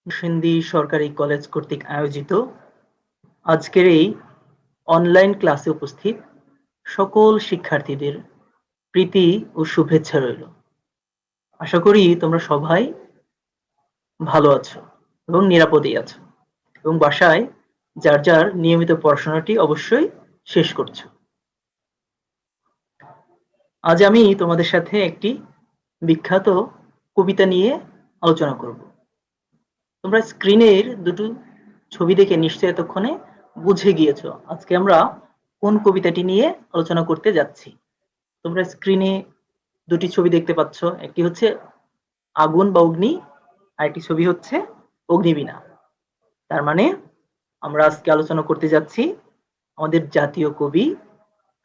নরসিংদী সরকারি কলেজ কর্তৃক আয়োজিত আজকের এই অনলাইন ক্লাসে উপস্থিত সকল শিক্ষার্থীদের প্রীতি ও শুভেচ্ছা রইল। আশা করি তোমরা সবাই ভালো আছো এবং নিরাপদেই আছো এবং বাসায় যার যার নিয়মিত পড়াশোনাটি অবশ্যই শেষ করছো। আজ আমি তোমাদের সাথে একটি বিখ্যাত কবিতা নিয়ে আলোচনা করব। তোমরা স্ক্রিনের দুটো ছবি দেখে নিশ্চয়ই এতক্ষণে বুঝে গিয়েছো আজকে আমরা কোন কবিতাটি নিয়ে আলোচনা করতে যাচ্ছি। তোমরা স্ক্রিনে দুটি ছবি দেখতে পাচ্ছ, একটি হচ্ছে আগুন বা অগ্নি, আর একটি ছবি হচ্ছে অগ্নিবীণা। তার মানে আমরা আজকে আলোচনা করতে যাচ্ছি আমাদের জাতীয় কবি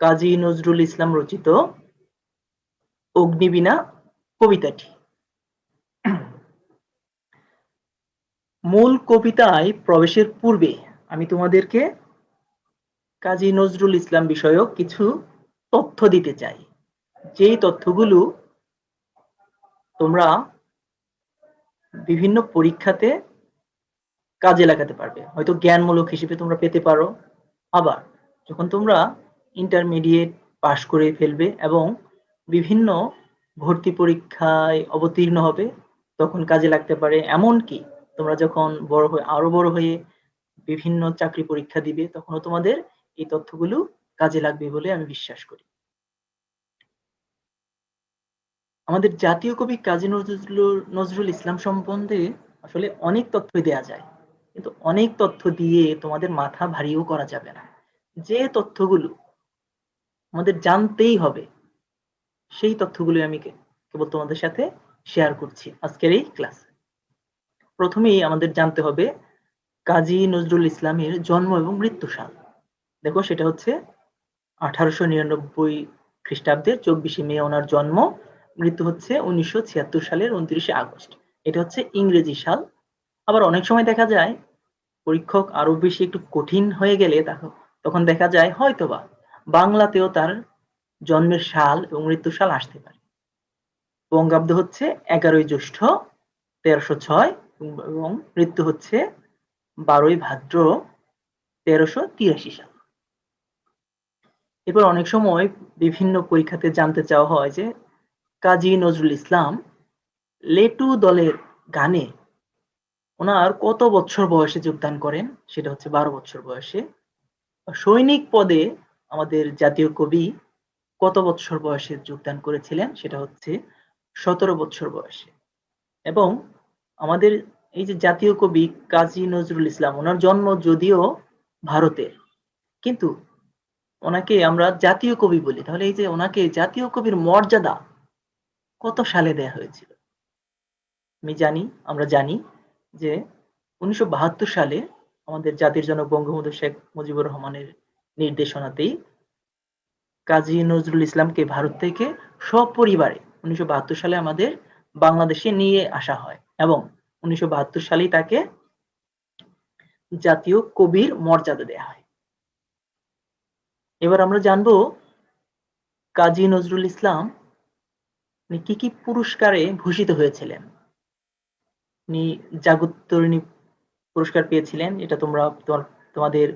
কাজী নজরুল ইসলাম রচিত অগ্নিবীণা কবিতাটি। মূল কবিতায় প্রবেশের পূর্বে আমি তোমাদেরকে কাজী নজরুল ইসলাম বিষয়ক কিছু তথ্য দিতে চাই, যেই তথ্যগুলো তোমরা বিভিন্ন পরীক্ষাতে কাজে লাগাতে পারবে। হয়তো জ্ঞানমূলক হিসেবে তোমরা পেতে পারো, আবার যখন তোমরা ইন্টারমিডিয়েট পাশ করে ফেলবে এবং বিভিন্ন ভর্তি পরীক্ষায় অবতীর্ণ হবে তখন কাজে লাগতে পারে। এমনকি তোমরা যখন আরো বড় হয়ে বিভিন্ন চাকরি পরীক্ষা দিবে তখনও তোমাদের এই তথ্যগুলো কাজে লাগবে বলে আমি বিশ্বাস করি। আমাদের জাতীয় কবি কাজী নজরুল ইসলাম সম্বন্ধে আসলে অনেক তথ্যই দেয়া যায়, কিন্তু অনেক তথ্য দিয়ে তোমাদের মাথা ভারীও করা যাবে না। যে তথ্যগুলো আমাদের জানতেই হবে সেই তথ্যগুলো আমি কেবল তোমাদের সাথে শেয়ার করছি আজকের এই ক্লাসে। প্রথমেই আমাদের জানতে হবে কাজী নজরুল ইসলামের জন্ম এবং মৃত্যু সাল। দেখো সেটা হচ্ছে 1899 খ্রিস্টাব্দে 24শে মে ওনার জন্ম, মৃত্যু হচ্ছে 1976 সালের 29শে আগস্ট। এটা হচ্ছে ইংরেজি সাল। আবার অনেক সময় দেখা যায় পরীক্ষক আরো বেশি একটু কঠিন হয়ে গেলে তখন দেখা যায় হয়তোবা বাংলাতেও তার জন্মের সাল এবং মৃত্যু সাল আসতে পারে। বঙ্গাব্দ হচ্ছে 11ই জ্যৈষ্ঠ 1306 এবং মৃত্যু হচ্ছে 12ই ভাদ্র 1383 সাল। এবার অনেক সময় বিভিন্ন পরীক্ষাতে জানতে চাওয়া হয় যে কাজী নজরুল ইসলাম লেটু দলের গানে ওনার কত বছর বয়সে যোগদান করেন, সেটা হচ্ছে 12 বছর বয়সে। সৈনিক পদে আমাদের জাতীয় কবি কত বছর বয়সে যোগদান করেছিলেন, সেটা হচ্ছে 17 বছর বয়সে। এবং আমাদের এই যে জাতীয় কবি কাজী নজরুল ইসলাম, ওনার জন্ম যদিও ভারতের, কিন্তু ওনাকে আমরা জাতীয় কবি বলি, তাহলে এই যে ওনাকে জাতীয় কবির মর্যাদা কত সালে দেয়া হয়েছিল? আমরা জানি যে 1972 সালে আমাদের জাতির জনক বঙ্গবন্ধু শেখ মুজিবুর রহমানের নির্দেশনাতেই কাজী নজরুল ইসলামকে ভারত থেকে সপরিবারে 1972 সালে আমাদের বাংলাদেশে নিয়ে আসা হয় এবং 1972 সালেই তাকে জাতীয় কবির মর্যাদা দেয়া হয়। এবার আমরা জানবো কাজী নজরুল ইসলাম কি কি পুরস্কারে ভূষিত হয়েছিলেন। উনি জাগত্তরিণী পুরস্কার পেয়েছিলেন, এটা তোমরা তোমাদের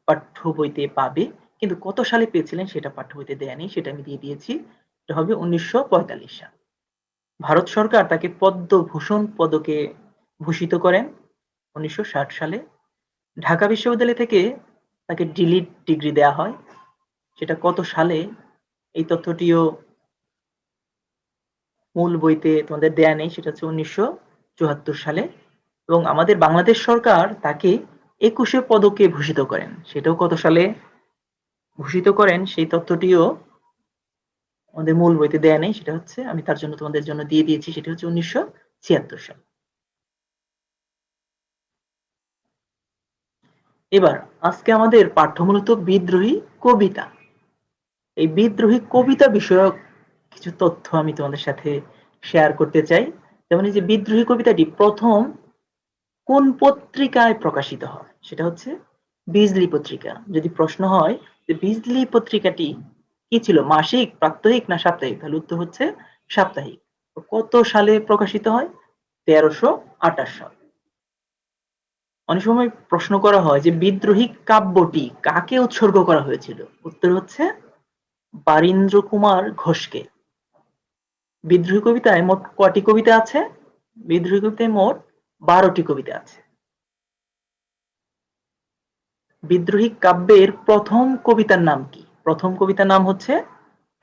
পাঠ্য বইতে পাবে, কিন্তু কত সালে পেয়েছিলেন সেটা পাঠ্য বইতে দেয়া নেই, সেটা আমি দিয়ে দিয়েছি। এটা হবে 1945 সাল। ভারত সরকার তাকে পদ্মভূষণ পদকে ভূষিত করেন 1960 সালে। ঢাকা বিশ্ববিদ্যালয় থেকে তাকে ডিলিট ডিগ্রি দেয়া হয়, সেটা কত সালে এই তথ্যটিও মূল বইতে তোমাদের দেয়া নেই, সেটা হচ্ছে 1974 সালে। এবং আমাদের বাংলাদেশ সরকার তাকে 21শে পদকে ভূষিত করেন, সেটাও কত সালে ভূষিত করেন সেই তথ্যটিও আমাদের মূল বইতে দেয়া নেই, সেটা হচ্ছে আমি তার জন্য তোমাদের জন্য দিয়ে দিয়েছি, সেটা হচ্ছে 1976 সাল। এবার আজকে আমাদের পাঠ্য মূলত বিদ্রোহী কবিতা। এই বিদ্রোহী কবিতা বিষয়ক কিছু তথ্য আমি তোমাদের সাথে শেয়ার করতে চাই। যেমন এই যে বিদ্রোহী কবিতাটি প্রথম কোন পত্রিকায় প্রকাশিত হয়, সেটা হচ্ছে বিজলি পত্রিকা। যদি প্রশ্ন হয় যে বিজলি পত্রিকাটি কি ছিল, মাসিক, প্রাত্যহিক না সাপ্তাহিক, তাহলে উত্তর হচ্ছে সাপ্তাহিক। কত সালে প্রকাশিত হয়? 1328 সাল। অনেক সময় প্রশ্ন করা হয় যে বিদ্রোহী কাব্যটি কাকে উৎসর্গ করা হয়েছিল? উত্তর হচ্ছে বারীন্দ্র কুমার ঘোষকে। বিদ্রোহী কবিতায় মোট কটি কবিতা আছে? বিদ্রোহী কবিতায় মোট 12টি কবিতা আছে। বিদ্রোহী কাব্যের প্রথম কবিতার নাম কি? প্রথম কবিতার নাম হচ্ছে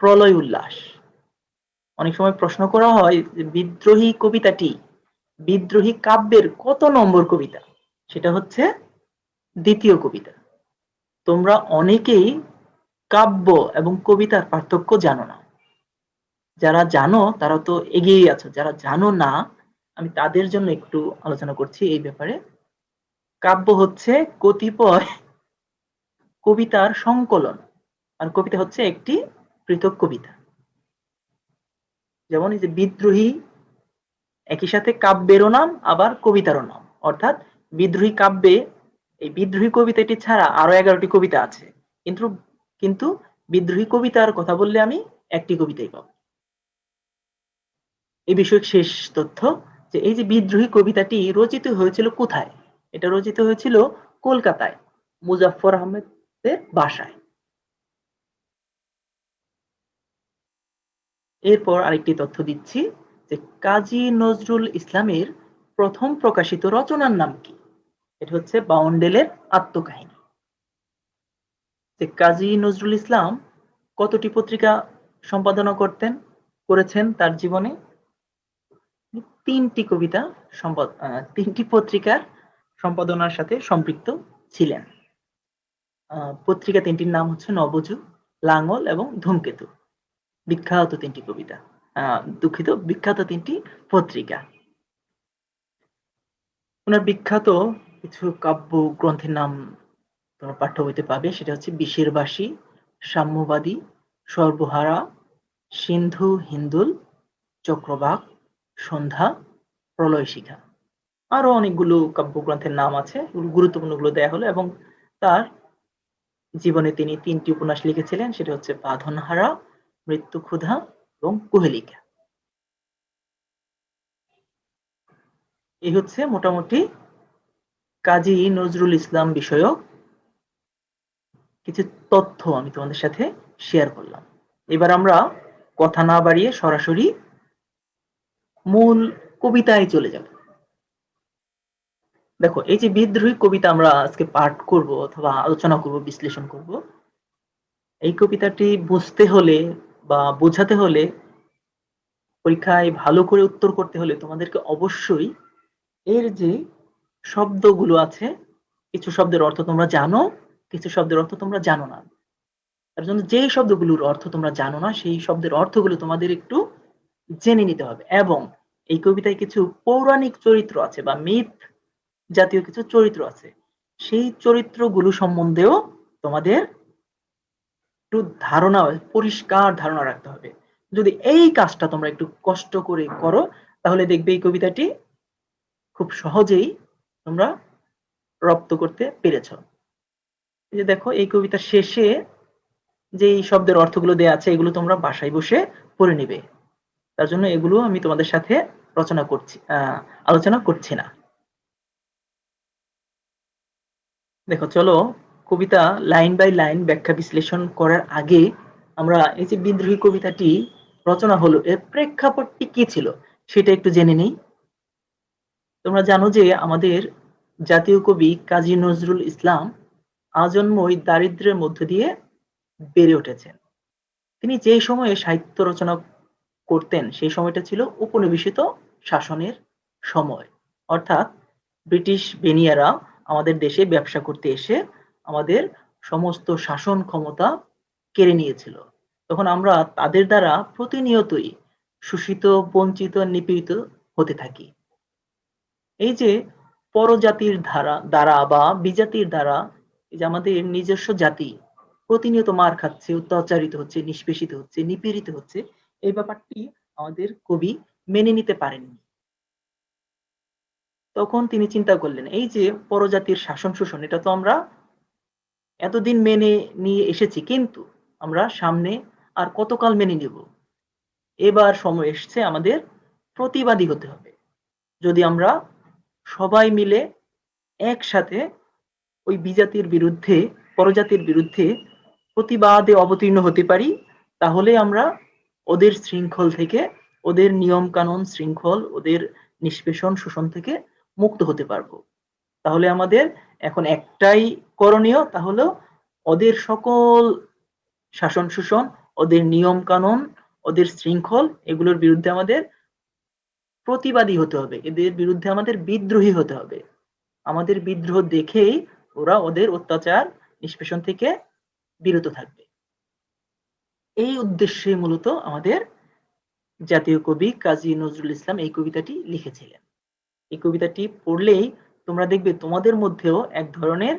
প্রলয় উল্লাস। অনেক সময় প্রশ্ন করা হয় যে বিদ্রোহী কবিতাটি বিদ্রোহী কাব্যের কত নম্বর কবিতা? সেটা হচ্ছে দ্বিতীয় কবিতা। তোমরা অনেকেই কাব্য এবং কবিতার পার্থক্য জানো না। যারা জানো তারা তো এগিয়ে আছো, যারা জানো না আমি তাদের জন্য একটু আলোচনা করছি এই ব্যাপারে। কাব্য হচ্ছে কতিপয় কবিতার সংকলন, আর কবিতা হচ্ছে একটি পৃথক কবিতা। যেমন এই যে বিদ্রোহী একই সাথে কাব্যেরও নাম আবার কবিতারও নাম, অর্থাৎ বিদ্রোহী কাব্যে এই বিদ্রোহী কবিতাটি ছাড়া আরো 11টি কবিতা আছে, কিন্তু কিন্তু বিদ্রোহী কবিতার কথা বললে আমি একটি কবিতাই পাবো। এই বিষয়ক শেষ তথ্য যে এই যে বিদ্রোহী কবিতাটি রচিত হয়েছিল কোথায়? এটা রচিত হয়েছিল কলকাতায় মুজাফফর আহমেদের বাসায়। এরপর আরেকটি তথ্য দিচ্ছি যে কাজী নজরুল ইসলামের প্রথম প্রকাশিত রচনার নাম কি? এটা হচ্ছে বাউন্ডেলের আত্মকাহিনী। যে কাজী নজরুল ইসলাম কতটি পত্রিকা সম্পাদনা করেছেন তার জীবনে? তিনটি কবিতা তিনটি পত্রিকার সম্পাদনার সাথে সম্পৃক্ত ছিলেন। পত্রিকা তিনটির নাম হচ্ছে নবযুগ, লাঙ্গল এবং ধূমকেতু। বিখ্যাত তিনটি কবিতা, দুঃখিত, বিখ্যাত তিনটি পত্রিকা। ওনার বিখ্যাত কিছু কাব্য গ্রন্থের নাম তোমরা পাঠ্য বইতে পাবে, সেটা হচ্ছে বিষের বাসী, সাম্যবাদী, সর্বহারা, সিন্ধু হিন্দুল, চক্রবাক, সন্ধ্যা, প্রলয় শিখা। আরো অনেকগুলো কাব্যগ্রন্থের নাম আছে, গুরুত্বপূর্ণগুলো দেয়া হলো। এবং তার জীবনে তিনি 3টি উপন্যাস লিখেছিলেন, সেটা হচ্ছে বাঁধনহারা, মৃত্যু ক্ষুধা এবং কুহেলিকা। এই হচ্ছে মোটামুটি কাজী নজরুল ইসলাম বিষয়ক কিছু তথ্য আমি তোমাদের সাথে শেয়ার করলাম। এবার আমরা কথা না বাড়িয়ে সরাসরি মূল কবিতায় চলে যাব। দেখো, এই যে বিদ্রোহী কবিতা আমরা আজকে পাঠ করব অথবা আলোচনা করব, বিশ্লেষণ করব, এই কবিতাটি বুঝতে হলে বা বোঝাতে হলে, পরীক্ষায় ভালো করে উত্তর করতে হলে তোমাদেরকে অবশ্যই এর যে শব্দগুলো আছে, কিছু শব্দের অর্থ তোমরা জানো, কিছু শব্দের অর্থ তোমরা জানো না। তার জন্য যেই শব্দগুলোর অর্থ তোমরা জানো না সেই শব্দের অর্থগুলো তোমাদের একটু জেনে নিতে হবে। এবং এই কবিতায় কিছু পৌরাণিক চরিত্র আছে বা মিথ জাতীয় কিছু চরিত্র আছে, সেই চরিত্রগুলো সম্বন্ধেও তোমাদের একটু ধারণা, পরিষ্কার ধারণা রাখতে হবে। যদি এই কাজটা তোমরা একটু কষ্ট করে করো তাহলে দেখবে এই কবিতাটি খুব সহজেই তোমরা রপ্ত করতে পেরেছ। এই যে দেখো, এই কবিতার শেষে যে শব্দের অর্থগুলো দেয়া আছে এগুলো তোমরা বাসায় বসে পড়ে নিবে। তার জন্য এগুলো আমি তোমাদের সাথে আলোচনা করছি না। দেখো, চলো কবিতা লাইন বাই লাইন ব্যাখ্যা বিশ্লেষণ করার আগে আমরা এই যে বিদ্রোহী কবিতাটি রচনা হলো এর প্রেক্ষাপটটি কি ছিল সেটা একটু জেনে নেই। তোমরা জানো যে আমাদের জাতীয় কবি কাজী নজরুল ইসলাম আজন্মই দারিদ্র্যের মধ্য দিয়ে বেড়ে উঠেছেন। তিনি যে সময়ে সাহিত্য রচনা করতেন সেই সময়টা ছিল উপনিবেশিত শাসনের সময়, অর্থাৎ ব্রিটিশ বেনিয়ারা আমাদের দেশে ব্যবসা করতে এসে আমাদের সমস্ত শাসন ক্ষমতা কেড়ে নিয়েছিল। তখন আমরা তাদের দ্বারা প্রতিনিয়তই শোষিত, বঞ্চিত, নিপীড়িত হতে থাকি। এই যে পরজাতির দ্বারা বা বিজাতির দ্বারা এই যে আমাদের নিজস্ব জাতি প্রতিনিয়ত মার খাচ্ছে, অত্যাচারিত হচ্ছে, নিষ্পেষিত হচ্ছে, নিপীড়িত হচ্ছে, এই ব্যাপারটি আমাদের কবি মেনে নিতে পারেননি। তখন তিনি চিন্তা করলেন এই যে পরজাতির শাসন শোষণ, এটা তো আমরা এতদিন মেনে নিয়ে এসেছি, কিন্তু আমরা সামনে আর কতকাল মেনে নিব? এবার সময় এসছে আমাদের প্রতিবাদী হতে হবে। যদি আমরা সবাই মিলে একসাথে ওই বিজাতির বিরুদ্ধে, পরজাতির বিরুদ্ধে প্রতিবাদে অবতীর্ণ হতে পারি, তাহলে আমরা ওদের শৃঙ্খল থেকে, ওদের নিয়ম কানুন শৃঙ্খল, ওদের নিষ্পেষণ শোষণ থেকে মুক্ত হতে পারবো। তাহলে আমাদের এখন একটাই করণীয়, তা হলো ওদের সকল শাসন শোষণ, ওদের নিয়ম কানুন, ওদের শৃঙ্খল, এগুলোর বিরুদ্ধে আমাদের প্রতিবাদী হতে হবে, এদের বিরুদ্ধে আমাদের বিদ্রোহী হতে হবে। আমাদের বিদ্রোহ দেখেই ওরা ওদের অত্যাচার নিষ্পেষণ থেকে বিরত থাকবে। এই উদ্দেশ্যে মূলত আমাদের জাতীয় কবি কাজী নজরুল ইসলাম এই কবিতাটি লিখেছিলেন। এই কবিতাটি পড়লেই তোমরা দেখবে তোমাদের মধ্যেও এক ধরনের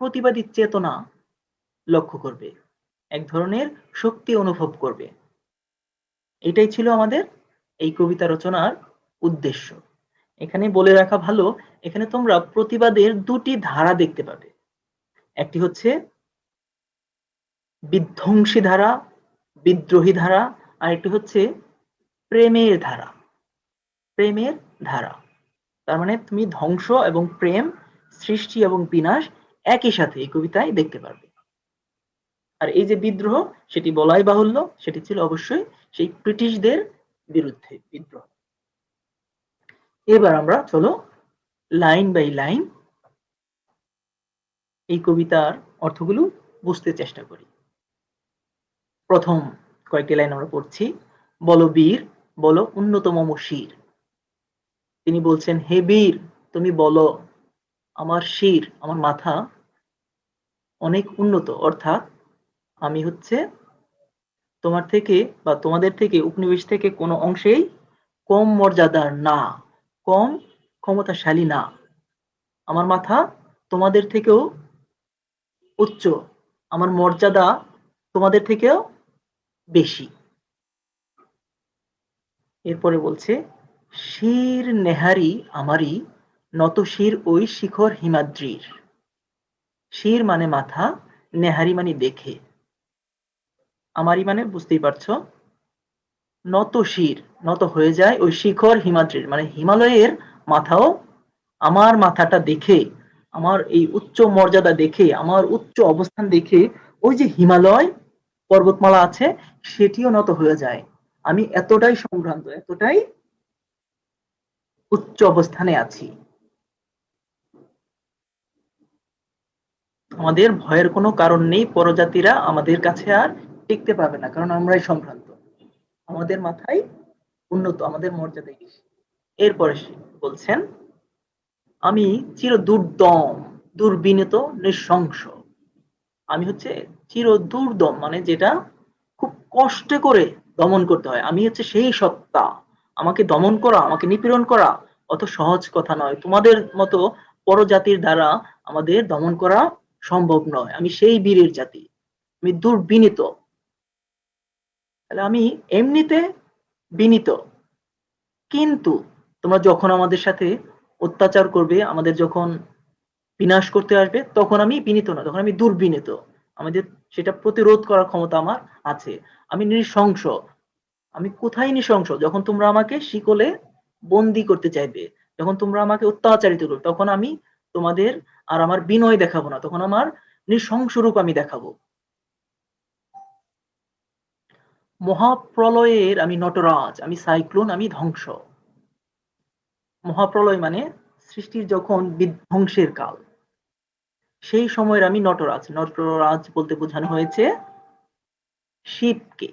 প্রতিবাদী চেতনা লক্ষ্য করবে, এক ধরনের শক্তি অনুভব করবে। এটাই ছিল আমাদের এই কবিতা রচনার উদ্দেশ্য। এখানে বলে রাখা ভালো, এখানে তোমরা প্রতিবাদের দুটি ধারা দেখতে পাবে। একটি হচ্ছে বিধ্বংসী ধারা, বিদ্রোহী ধারা, আর একটি হচ্ছে প্রেমের ধারা। প্রেমের ধারা তার মানে তুমি ধ্বংস এবং প্রেম, সৃষ্টি এবং বিনাশ একই সাথে এই কবিতায় দেখতে পারবে। আর এই যে বিদ্রোহ, সেটি বলাই বাহুল্য, সেটি ছিল অবশ্যই সেই ব্রিটিশদের বিরুদ্ধে বিদ্রোহ। এবার আমরা চলো লাইন বাই লাইন এই কবিতার অর্থগুলো বুঝতে চেষ্টা করি। প্রথম কয়েকটি লাইন আমরা পড়ছি। বলো বীর, বলো উন্নতম শির। তিনি বলছেন, হে বীর, তুমি বলো আমার শির, আমার মাথা অনেক উন্নত, অর্থাৎ আমি হচ্ছে তোমার থেকে বা তোমাদের থেকে, উপনিবেশ থেকে কোনো অংশেই কম মর্যাদার না, কম ক্ষমতাশালী না। আমার মাথা তোমাদের থেকেও উচ্চ, আমার মর্যাদা তোমাদের থেকেও বেশি। এরপরে বলছে, শির নেহারি আমারই, নত শির ওই শিখর হিমাদ্রির। শির মানে মাথা, নেহারি মানে দেখে, আমারই মানে বুঝতেই পারছো, নত শির, নত হয়ে যায় ওই শিখর হিমাদ্রির, মানে হিমালয়ের মাথাও আমার মাথাটা দেখে, আমার এই উচ্চ মর্যাদা দেখে, আমার উচ্চ অবস্থান দেখে ওই যে হিমালয় পর্বতমালা আছে সেটিও নত হয়ে যায়। আমি এতটাই সম্ভ্রান্ত, এতটাই উচ্চ অবস্থানে আছি। আমাদের ভয়ের কোনো কারণ নেই, পরজাতিরা আমাদের কাছে আর টিকতে পারবে না, কারণ আমরাই সম্ভ্রান্ত, আমাদের মাথায় উন্নত, আমাদের মর্যাদাই বেশি। এরপরে বলছেন, আমি চির দুর্দম, দুর্বিনীত, নৃশংস। আমি হচ্ছে চির দুর্দম, মানে যেটা খুব কষ্ট করে দমন করতে হয়। আমি হচ্ছে সেই সত্তা, আমাকে দমন করা, আমাকে নিপীড়ন করা অত সহজ কথা নয়। তোমাদের মতো পরজাতির দ্বারা আমাদের দমন করা সম্ভব নয়। আমি সেই বীরের জাতি, আমি দুর্বিনীত। তাহলে আমি এমনিতে বিনীত, কিন্তু তোমরা যখন আমাদের সাথে অত্যাচার করবে, আমাদের যখন বিনাশ করতে আসবে, তখন আমি বিনীত না, তখন আমি দুর্বিনীত। আমাদের সেটা প্রতিরোধ করার ক্ষমতা আমার আছে। আমি নৃশংস। আমি কোথায় নৃশংস? যখন তোমরা আমাকে শিকলে বন্দি করতে চাইবে, যখন তোমরা আমাকে অত্যাচারিত করবে, তখন আমি তোমাদের আর আমার বিনয় দেখাবো না, তখন আমার নৃশংস রূপ আমি দেখাবো। মহাপ্রলয়ের আমি নটরাজ, আমি সাইক্লোন, আমি ধ্বংস। মহাপ্রলয় মানে সৃষ্টির যখন বিধ্বংসের কাল, সেই সময়ের আমি নটরাজ। নটরাজ বলতে বোঝানো হয়েছে শিবকে।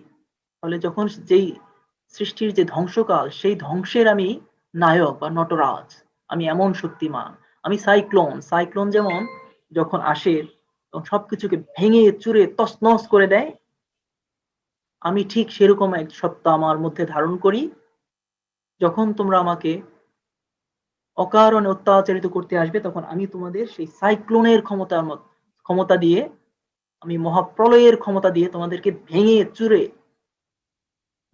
তাহলে যখন যেই সৃষ্টির যে ধ্বংসকাল, সেই ধ্বংসের আমি নায়ক বা নটরাজ, আমি এমন শক্তিমান। আমি সাইক্লোন, সাইক্লোন যেমন যখন আসে তখন সবকিছুকে ভেঙে চুরে তছনছ করে দেয়, আমি ঠিক সেরকম এক সত্তা আমার মধ্যে ধারণ করি। যখন তোমরা আমাকে অকারণে অত্যাচারিত করতে আসবে, তখন আমি তোমাদের সেই সাইক্লোনের ক্ষমতা দিয়ে, আমি মহাপ্রলয়ের ক্ষমতা দিয়ে তোমাদেরকে ভেঙে চুরে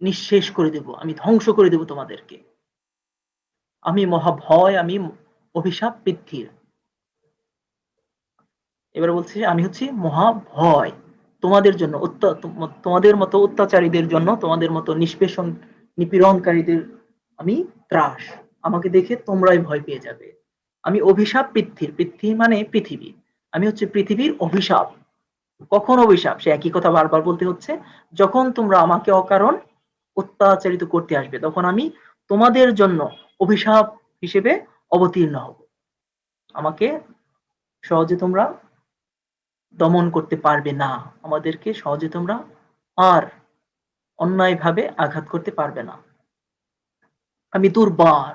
নিঃশেষ করে দেব, আমি ধ্বংস করে দেব তোমাদেরকে। আমি মহাভয়, আমি অভিশাপ পৃথ্বীর। এবার বলছি, আমি হচ্ছি মহাভয় তোমাদের জন্য, তোমাদের মতো অত্যাচারীদের জন্য, তোমাদের মতো নিষ্পেষণ নিপীড়নকারীদের আমি ত্রাস। আমাকে দেখে তোমরাই ভয় পেয়ে যাবে। আমি অভিশাপ পৃথ্বীর, পৃথ্বী মানে পৃথিবী, আমি হচ্ছে পৃথিবীর অভিশাপ। কখন অভিশাপ? সে একই কথা বারবার বলতে হচ্ছে, যখন তোমরা আমাকে অকারণ অত্যাচারিত করতে আসবে তখন আমি তোমাদের জন্য অভিশাপ হিসেবে অবতীর্ণ হব। আমাকে সহজে তোমরা দমন করতে পারবে না, আমাদেরকে সহজে তোমরা আর অন্যায়ভাবে আঘাত করতে পারবে না। আমি দুর্বার,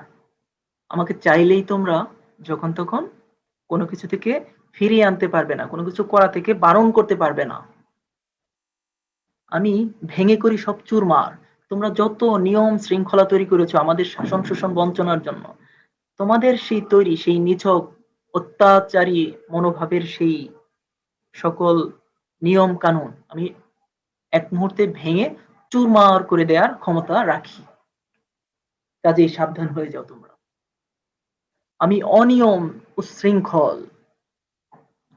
আমাকে চাইলেই তোমরা যখন তখন কোনো কিছু থেকে ফিরিয়ে আনতে পারবে না, কোনো কিছু করা থেকে বারণ করতে পারবে না। আমি ভেঙে করি সব চুরমার। তোমরা যত নিয়ম শৃঙ্খলা তৈরি করেছো আমাদের শাসন শোষণ বঞ্চনার জন্য, তোমাদের সেই তৈরি সেই নিছক অত্যাচারী মনোভাবের সেই সকল নিয়ম কানুন আমি এক মুহূর্তে ভেঙে চুরমার করে দেওয়ার ক্ষমতা রাখি। কাজেই সাবধান হয়ে যাও তোমরা। আমি অনিয়ম উচ্ছৃঙ্খল,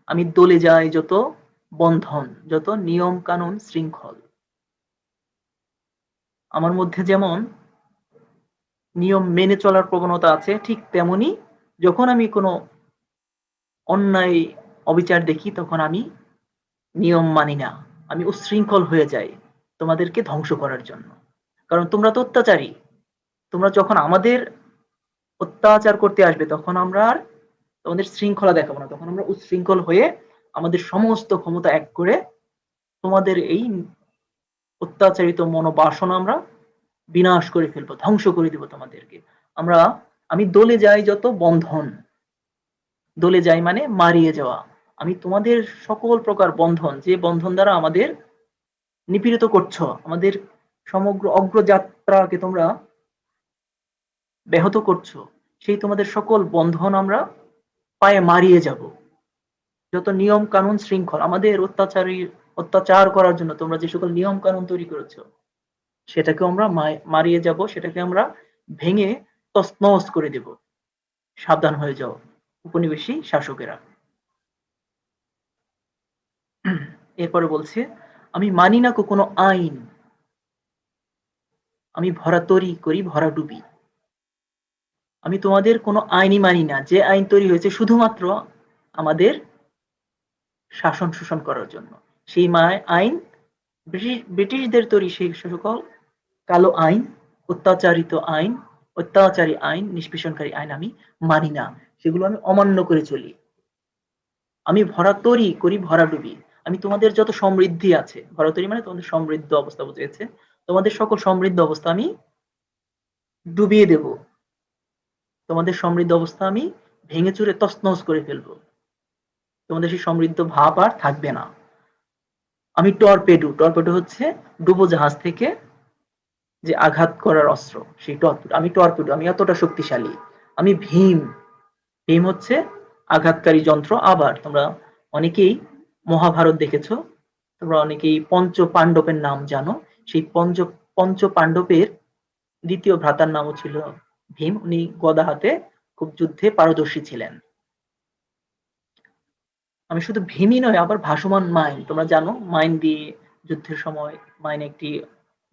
আমি দলে যাই যত বন্ধন, যত নিয়ম কানুন শৃঙ্খল। আমার মধ্যে যেমন নিয়ম মেনে চলার প্রবণতা আছে, ঠিক তেমনি যখন আমি কোনো অন্যায় অবিচার দেখি তখন আমি নিয়ম মানি না, আমি উচ্ছৃঙ্খল হয়ে যাই তোমাদেরকে ধ্বংস করার জন্য। কারণ তোমরা তো অত্যাচারী, তোমরা যখন আমাদের অত্যাচার করতে আসবে তখন আমরা আর তোমাদের শৃঙ্খলা দেখাবো না, তখন আমরা উচ্ছৃঙ্খল হয়ে আমাদের সমস্ত ক্ষমতা এক করে তোমাদের এই অত্যাচারিত মনোবাসনা আমরা বিনাশ করে ফেলবো, ধ্বংস করে দিব তোমাদেরকে। আমরা আমি দলে যাই যত বন্ধন, দলে যাই মানে মারিয়ে যাওয়া, আমি তোমাদের সকল প্রকার বন্ধন, যে বন্ধন দ্বারা আমাদের নিপীড়িত করছো, আমাদের সমগ্র অগ্রযাত্রাকে তোমরা ব্যাহত করছো, সেই তোমাদের সকল বন্ধন আমরা পায়ে মারিয়ে যাব। যত নিয়ম কানুন শৃঙ্খল আমাদের অত্যাচার করার জন্য তোমরা যে সকল নিয়ম কানুন তৈরি করেছো সেটাকে আমরা মারিয়ে যাব, সেটাকে আমরা ভেঙে তছনছ করে দেব। সাবধান হয়ে যাও উপনিবেশী শাসকেরা। এরপরে বলছে, আমি মানি না কোনো আইন, আমি ভরা তরি করি ভরা ডুবি। আমি তোমাদের কোনো আইনই মানি না, যে আইন তৈরি হয়েছে শুধুমাত্র আমাদের শাসন শোষণ করার জন্য, সেই আইন ব্রিটিশদের তৈরি সেই সকল কালো আইন, অত্যাচারিত আইন, অত্যাচারী আইন, নিষ্পেষণকারী আইন আমি মানি না, সেগুলো আমি অমান্য করে চলি। আমি ভরা তরি করি ভরা ডুবি, আমি তোমাদের যত সমৃদ্ধি আছে, ভরা তরি মানে তোমাদের সমৃদ্ধ অবস্থা বুঝিয়েছে, তোমাদের সকল সমৃদ্ধ অবস্থা আমি ডুবিয়ে দেব, তোমাদের সমৃদ্ধ অবস্থা আমি ভেঙে চুরে তছনছ করে ফেলবো, তোমাদের সেই সমৃদ্ধ ভাব আর থাকবে না। আমি টর্পেডো, টর্পেডো হচ্ছে ডুবোজাহাজ থেকে যে আঘাত করার অস্ত্র, সেই টর্পেডো, আমি টর্পেডো, আমি এতটা শক্তিশালী। আমি ভীম, ভীম হচ্ছে আঘাতকারী যন্ত্র। আবার তোমরা অনেকেই মহাভারত দেখেছো, তোমরা অনেকেই পঞ্চ পাণ্ডবের নাম জানো, সেই পঞ্চ পাণ্ডবের দ্বিতীয় ভ্রাতার নামও ছিল ভীম, উনি গদা হাতে খুব যুদ্ধে পারদর্শী ছিলেন। আমি শুধু ভীমই নয়, আবার ভাসমান মাইন, তোমরা জানো মাইন দিয়ে যুদ্ধের সময়, মাইন একটি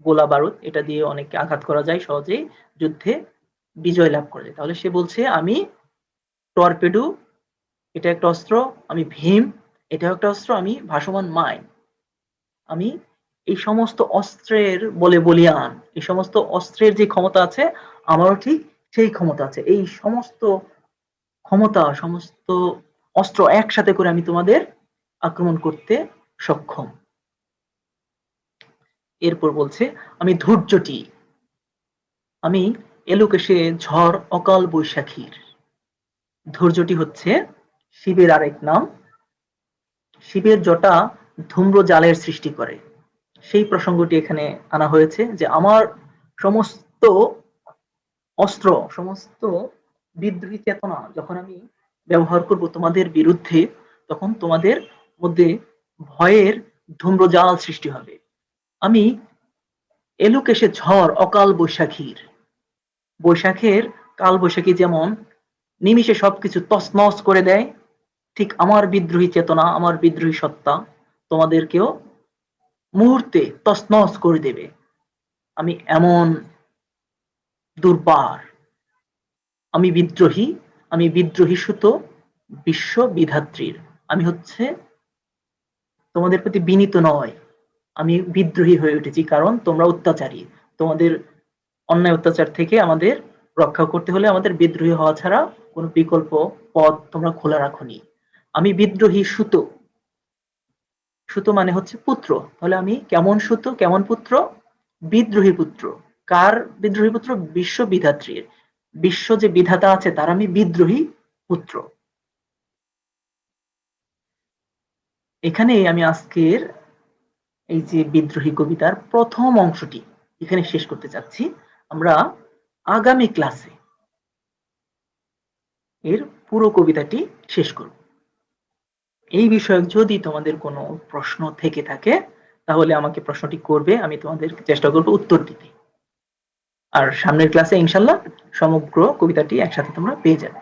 গোলা বারুদ, এটা দিয়ে অনেককে আঘাত করা যায়, সহজেই যুদ্ধে বিজয় লাভ করা যায়। তাহলে সে বলছে আমি টর্পেডো, এটা একটা অস্ত্র, আমি ভীম, এটাও একটা অস্ত্র, আমি ভাসমান মাইন, আমি এই সমস্ত অস্ত্রের বলে বলিয়ান, এই সমস্ত অস্ত্রের যে ক্ষমতা আছে আমারও ঠিক সেই ক্ষমতা আছে। এই সমস্ত ক্ষমতা, সমস্ত অস্ত্র একসাথে করে আমি তোমাদের আক্রমণ করতে সক্ষম। এরপর বলছে, আমি ধৈর্যটি, আমি এলোকেশে ঝড় অকাল বৈশাখীর। ধৈর্যটি হচ্ছে শিবের আরেক নাম। শিবের জটা ধূম্র জালের সৃষ্টি করে, সেই প্রসঙ্গটি এখানে আনা হয়েছে, যে আমার সমস্ত অস্ত্র, সমস্ত বিদ্রোহী চেতনা যখন আমি ব্যবহার করব তোমাদের বিরুদ্ধে, তখন তোমাদের মধ্যে ভয়ের ধূম্রজাল সৃষ্টি হবে। আমি এলুক এসে ঝড় অকাল বৈশাখীর, বৈশাখের কাল বৈশাখী যেমন নিমিষে সবকিছু তছনছ করে দেয়, ঠিক আমার বিদ্রোহী চেতনা, আমার বিদ্রোহী সত্তা তোমাদেরকেও মুহূর্তে তছনছ করে দেবে। আমি এমন দুর্বার, আমি বিদ্রোহী, আমি বিদ্রোহী সুত বিশ্ব বিধাত্রীর। আমি হচ্ছে তোমাদের প্রতি বিনীত নয়, আমি বিদ্রোহী হয়ে উঠেছি, কারণ তোমরা অত্যাচারী। তোমাদের অন্যায় অত্যাচার থেকে আমাদের রক্ষা করতে হলে আমাদের বিদ্রোহী হওয়া ছাড়া কোনো বিকল্প পথ তোমরা খোলা রাখোনি। আমি বিদ্রোহী সুত, সুত মানে হচ্ছে পুত্র, তাহলে আমি কেমন সুত, কেমন পুত্র? বিদ্রোহী পুত্র। কার বিদ্রোহী পুত্র? বিশ্ব বিধাত্রীর। বিশ্ব যে বিধাতা আছে তার আমি বিদ্রোহী পুত্র। এখানে আমি আজকের এই যে বিদ্রোহী কবিতার প্রথম অংশটি এখানে শেষ করতে চাচ্ছি। আমরা আগামী ক্লাসে এর পুরো কবিতাটি শেষ করব। এই বিষয়ে যদি তোমাদের কোনো প্রশ্ন থেকে থাকে তাহলে আমাকে প্রশ্নটি করবে, আমি তোমাদের চেষ্টা করব উত্তর দিতে। আর সামনের ক্লাসে ইনশাল্লাহ সমগ্র কবিতাটি একসাথে তোমরা পেয়ে যাবে।